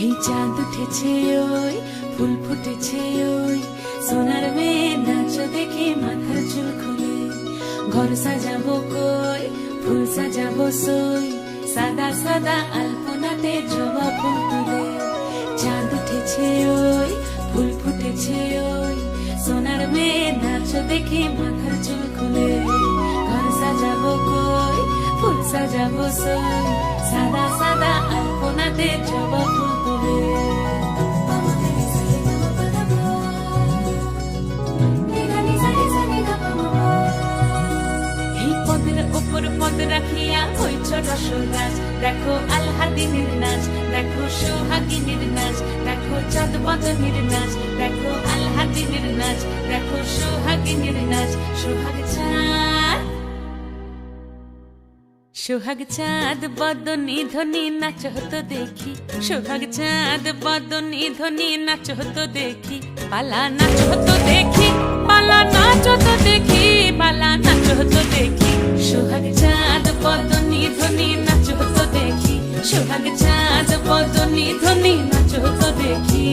এই চাঁদ উঠেছে ওই ফুল ফুটেছে ওই সোনার মেয়ে নাচ দেখে মাথার চুল খুলে ঘর সাজাবো কই ফুল সাজাবো সই সাদা সাদা আলপনাতে জবা ফুল তুলে চাঁদ উঠেছে ওই ফুল ফুটেছে ওই সোনার মেয়ে নাচ দেখে মাথার চুল খুলে ঘর সাজাবো কই ফুল সাজাবো সই সাদা সাদা আলপনাতে জবা ফুল তুলে উপর পদ রাখিয়া হইছ রসরাজ দেখো আলহাদিনের নাচ দেখো সোহাগিনীর নাচ দেখো চাঁদ বদনের নাচ দেখো আলহাদিনের নাচ দেখো সোহাগিনীর নাচ সোহাগ চাঁদ বদনী ধ্বনি নাচ হতো দেখি সোহাগ চাঁদ বদনী ধ্বনি নাচ হতো দেখি পালা নাচ হতো দেখি পালা নাচ হতো দেখি পালা নাচ হতো দেখি সোহাগ চাঁদ বদনী ধ্বনি নাচ হতো দেখি সোহাগ চাঁদ বদনী ধ্বনি নাচ হতো দেখি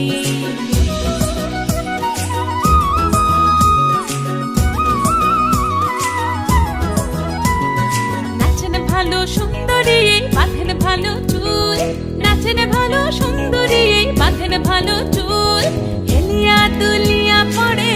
ভালো সুন্দরী বাঁধেন ভালো চুল নাচেন ভালো সুন্দরী বাঁধেন ভালো চুল হেলিয়া দুলিয়া পড়ে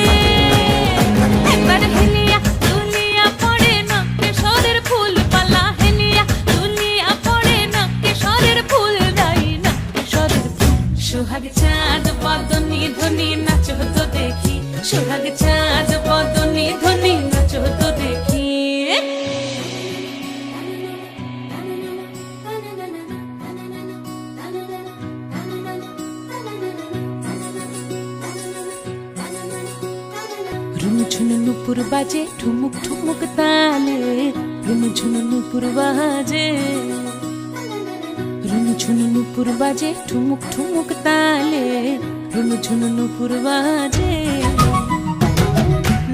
একবার হেলিয়া দুলিয়া পড়ে নকে সরের ফুল পালা হেলিয়া দুলিয়া পড়ে নকে সরের ফুল দাই নকে সরের ফুল সোহাগ চাঁদ বদনী ধ্বনি নাচ হতো দেখি সোহাগ চাঁদ বদনী ধ্বনি নাচ হতো দেখি ঝুনু নুপুর বাজে ঠুমুক ঠুমুক তালে রুনু ঝুনু নুপুর বাজে রুনু ঝুনু নুপুর বাজে ঠুমুক ঠুমুক তালে রুনু ঝুনু নুপুর বাজে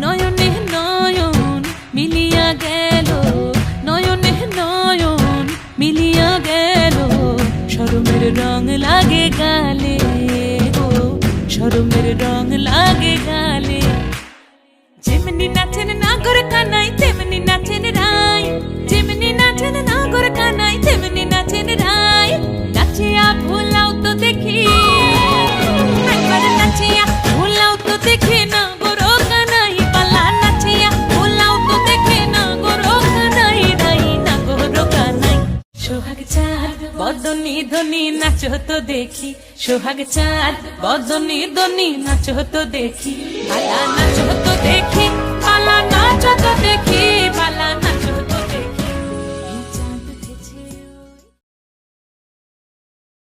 নয়নে নয়ন মিলিয়া গেল নয়নে নয়ন মিলিয়া গেল শরমের রং লাগে গালে গো শরমের রং লাগে গালে যেমনি নাচেন নাগর কানাই তেমনি নাচেন রাই যেমনি নাচেন নাগর কানাই তেমনি নাচেন রাই নাচিয়া ভোলাও তো দেখি একবার নাচিয়া ভোলাও তো দেখি নাগর কানাই পালা নাচিয়া ভোলাও তো দেখি নাগর কানাই রাই নাগর কানাই সোহাগ চাঁদ বদনী ধ্বনি নাচ হতো দেখি সোহাগ চাঁদ বদনী ধ্বনি নাচ হতো দেখি পালা নাচ হতো দেখি